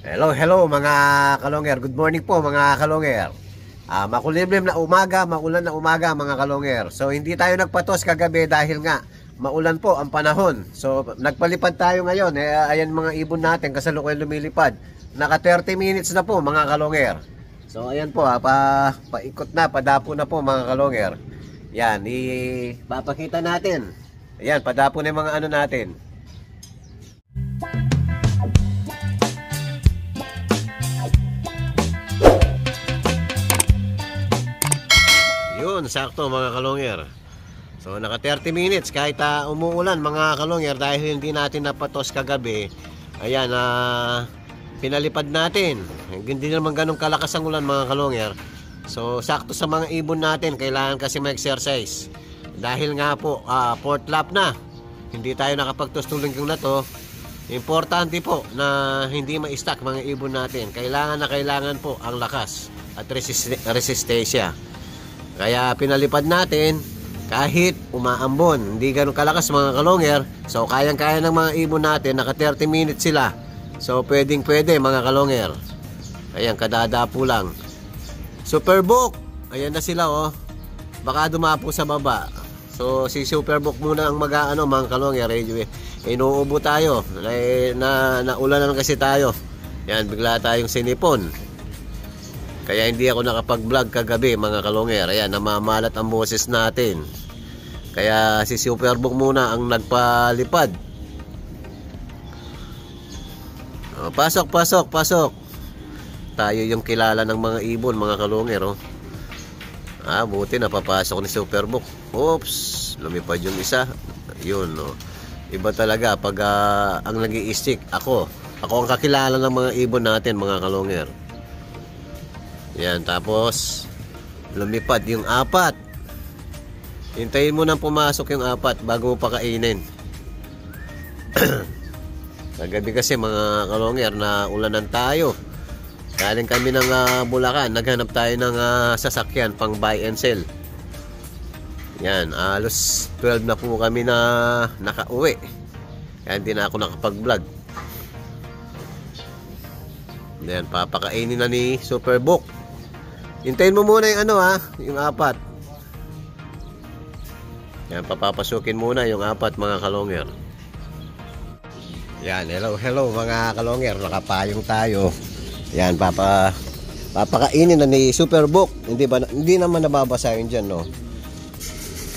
Hello mga kalonger. Good morning po mga kalonger. Makulimlim na umaga, maulan na umaga mga kalonger. So hindi tayo nagpatos kagabi dahil nga maulan po ang panahon. So nagpalipad tayo ngayon. Ayan mga ibon natin kasalukuyan lumilipad. Naka 30 minutes na po mga kalonger. So ayan po paikot na, padapo na po mga kalonger. Yan, ipapakita natin. Ayan, padapo na yung mga ano natin. Yun, sakto mga kalonger. So naka 30 minutes kahit umuulan mga kalonger dahil hindi natin napatos kagabi. Ayan, pinalipad natin. Hindi naman ganun kalakas ang ulan mga kalonger. So sakto sa mga ibon natin, kailangan kasi mag-exercise. Dahil nga po, fourth lap na. Hindi tayo nakapagtos tulong na to. Importante po na hindi ma-stack mga ibon natin. Kailangan na kailangan po ang lakas at resistensya. Kaya pinalipad natin kahit umaambon. Hindi ganun kalakas mga kalonger. So kayang-kaya ng mga ibon natin. Naka 30 minutes sila. So pwedeng pwede mga kalonger. Ayan, kadadapo lang. Superbook. Ayan na sila oh. Baka dumapo sa baba. So si Superbook muna ang mag-ano mga kalonger. Inuubo tayo. Naulanan kasi tayo. Yan, bigla tayong sinipon. Kaya hindi ako nakapag-vlog kagabi mga kalonger. Ayan, namamalat ang boses natin. Kaya si Superbook muna ang nagpalipad. Pasok. Tayo yung kilala ng mga ibon mga kalonger oh. Buti napapasok ni Superbook. Oops, lumipad yung isa. Yun oh. Iba talaga pag ang nag-i-stick ako ang kakilala ng mga ibon natin mga kalonger. Yan, tapos lumipad yung apat. Hintayin mo nang pumasok yung apat bago mo pakainin. Kagabi kasi mga kalonger na ulanan tayo. Galing kami ng Bulacan, naghanap tayo ng sasakyan pang buy and sell. Yan, alos 12 na po kami na nakauwi. Kaya hindi na ako nakapag-vlog. Yan, papakainin na ni Superbook. Hintayin mo muna yung yung apat. Yan, papapasukin muna yung apat mga kalonger. Yan, hello mga kalonger. Nakapayong tayo. Yan, papakainin na ni Superbook. Hindi naman nababasa yun dyan, no?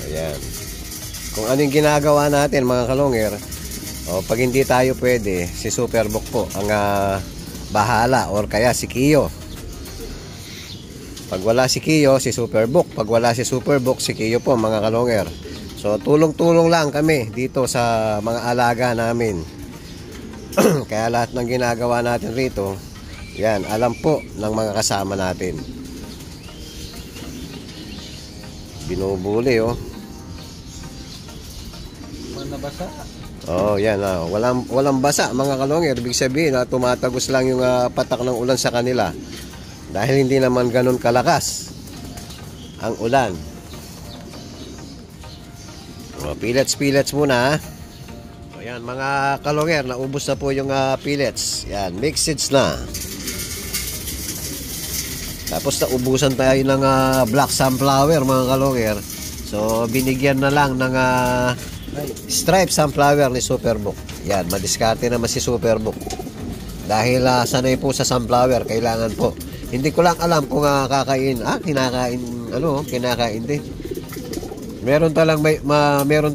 Ayan. Kung anong ginagawa natin mga kalonger, pag hindi tayo pwede, si Superbook po ang bahala, or kaya si Kiyo. Pag wala si Kiyo, si Superbook. Pag wala si Superbook, si Kiyo po mga kalonger. So tulong-tulong lang kami dito sa mga alaga namin. Kaya lahat ng ginagawa natin rito, yan, alam po ng mga kasama natin. Binubuli oh. Nabasa. Oh, yan walang basa mga kalonger. Ibig sabihin na tumatagos lang yung patak ng ulan sa kanila. Dahil hindi naman ganun kalakas ang ulan. Pellets muna. Ayan mga kalonger, naubos na po yung pellets. Yan, mixed seeds na. Tapos naubusan tayo ng black sunflower mga kalonger. So binigyan na lang ng stripe sunflower ni Superbook. Yan, madiskarte naman si Superbook. Dahil sanay po sa sunflower, kailangan po. Hindi ko lang alam kung kinakain din. Meron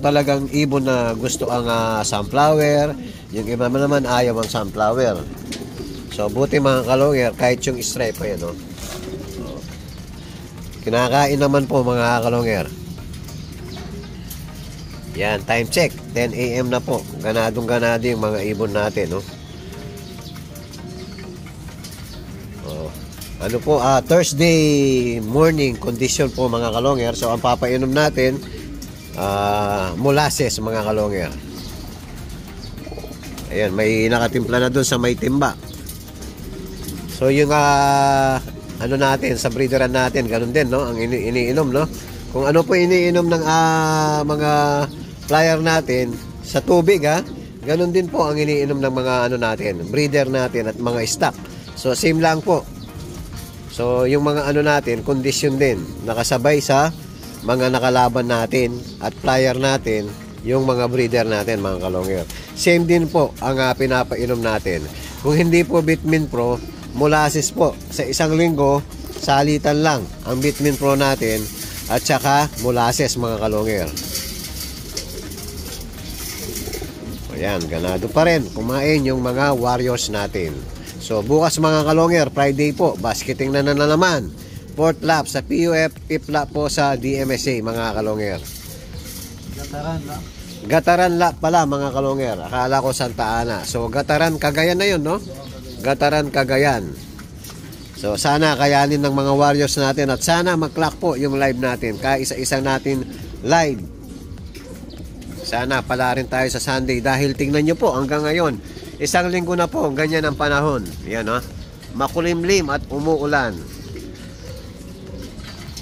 talagang ibon na gusto ang sunflower. Yung iba naman ayaw ang sunflower. So buti mga kalonger, kahit yung stripe ayan oh. Kinakain naman po mga kalonger. Yan, time check 10 AM na po. Ganado yung mga ibon natin no? Ano po, Thursday morning condition po mga kalonger. So ang papainom natin molasses mga kalonger. Ayan, may nakatimpla na dun sa may timba. So yung natin sa breederan natin, ganun din no, ang iniinom no. Kung ano po iniinom ng mga flyer natin sa tubig ganun din po ang iniinom ng mga ano natin, breeder natin at mga stock. So same lang po. So yung mga ano natin, condition din, nakasabay sa mga nakalaban natin at flyer natin, yung mga breeder natin mga kalongger. Same din po ang pinapainom natin. Kung hindi po Vitamin Pro, molasses po. Sa isang linggo, salitan lang ang Vitamin Pro natin at saka molasses mga kalongger. Ayan, ganado pa rin kumain yung mga warriors natin. So bukas mga kalongger, Friday po, basketing na naman. 4th lap sa PUF, 5th lap po sa DMSA mga kalongger. Gataran lap pala mga kalongger. Akala ko Santa Ana. So Gataran Cagayan na yun, no? Gataran Cagayan. So sana kayanin ng mga warriors natin at sana mag-clock po yung live natin. Kaya isa-isa natin live. Sana pala rin tayo sa Sunday dahil tingnan nyo po hanggang ngayon, isang linggo na po, ganyan ang panahon. Yan, no? Makulimlim at umuulan.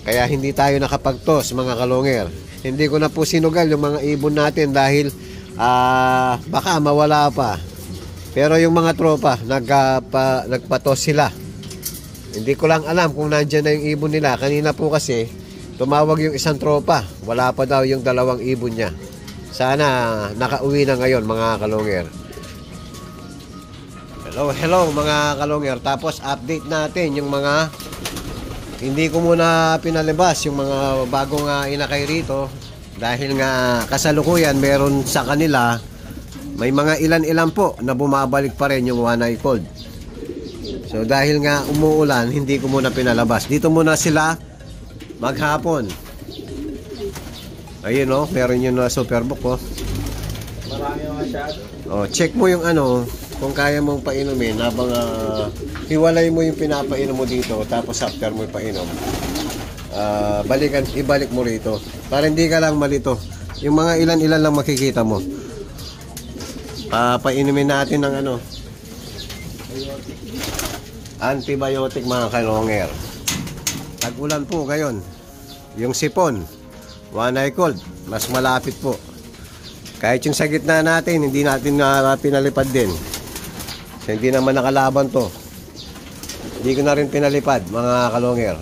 Kaya hindi tayo nakapagtos mga kalongger. Hindi ko na po sinugal yung mga ibon natin dahil baka mawala pa. Pero yung mga tropa, nagpatos sila. Hindi ko lang alam kung nandyan na yung ibon nila. Kanina po kasi, tumawag yung isang tropa. Wala pa daw yung 2 ibon niya. Sana nakauwi na ngayon mga kalongger. Hello mga kalongger. Tapos update natin yung mga hindi ko muna pinalabas yung mga bagong inakay rito dahil nga kasalukuyan meron sa kanila may mga ilan-ilan po na bumabalik pa rin yung one eye cold. So dahil nga umuulan, hindi ko muna pinalabas. Dito muna sila maghapon. Ayun, oh, meron yung Superbook, oh. Marami masyado. Oh, check mo yung ano, kung kaya mong painumin habang hiwalay mo yung pinapainom mo dito tapos after mo ipainom. Ibalik mo rito para hindi ka lang malito. Yung mga ilan-ilan lang makikita mo. Painumin natin ng ano, antibiotic mga kalongger. Tag-ulan po ngayon. Yung sipon, one eye cold, mas malapit po. Kahit yung sa gitna natin, hindi natin pinalipad din. So, hindi naman nakalaban to. Hindi ko na rin pinalipad, mga kalongger.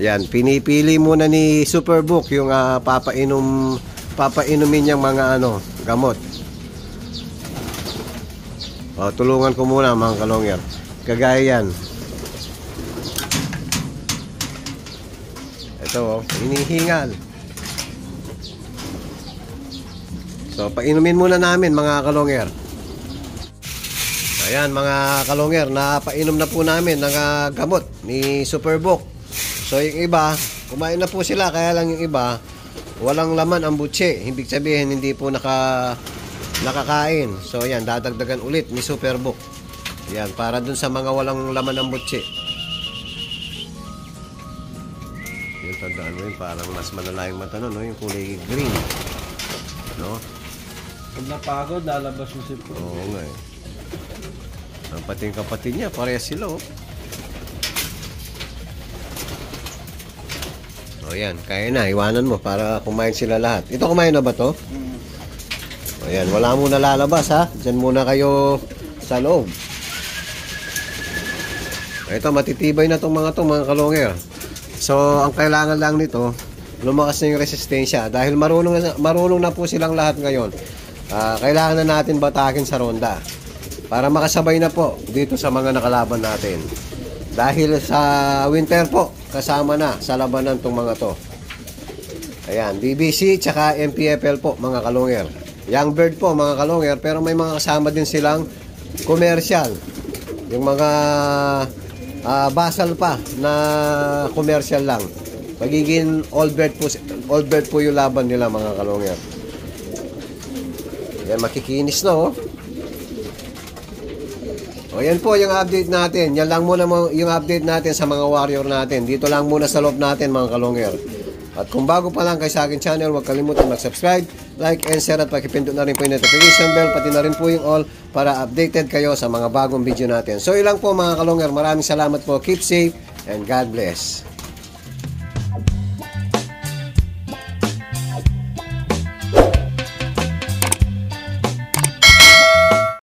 Ayan, pinipili muna ni Superbook yung papainumin niyang mga gamot. O, tulungan ko muna mga kalongger. Kagaya yan. Ito, hinihingal. So, painumin muna namin mga kalongger. Ayan mga kalongger, napainom na po namin ng gamot ni Superbook. So, yung iba, kumain na po sila, kaya lang yung iba, walang laman ang butse. Ibig sabihin, hindi po nakakain. So, ayan, dadagdagan ulit ni Superbook. Ayan, para dun sa mga walang laman ang butse. Yung tandaan mo yun, parang mas malalayang mata nun, no? Yung kulay green. No? Pag napagod, lalabas mo si Pro. Oo nga eh. Ang pating kapatid niya, parehas sila, oh. O yan, kaya na, iwanan mo para kumain sila lahat. Ito kumain na ba to? O yan, wala muna lalabas ha. Diyan muna kayo sa loob. Ito, matitibay na itong mga kalongger. So, ang kailangan lang nito, lumakas na yung resistensya. Dahil marunong na po silang lahat ngayon. Kailangan na natin batakin sa ronda para makasabay na po dito sa mga nakalaban natin. Dahil sa winter po, kasama na sa labanan itong mga to. Ayan, BBC tsaka MPFL po mga kalongger. Young Bird po mga kalongger, pero may mga kasama din silang commercial. Yung mga basal pa na commercial lang. Magiging all bird po yung laban nila mga kalongger. Yan, makikinis na, oh. O yan po yung update natin. Yan lang muna yung update natin sa mga warrior natin. Dito lang muna sa loob natin mga kalongger. At kung bago pa lang kayo sa akin channel, huwag kalimutan mag-subscribe, like, and share at pakipindot na rin po yung notification bell, pati na rin po yung all para updated kayo sa mga bagong video natin. So ilang po mga kalongger. Maraming salamat po. Keep safe and God bless.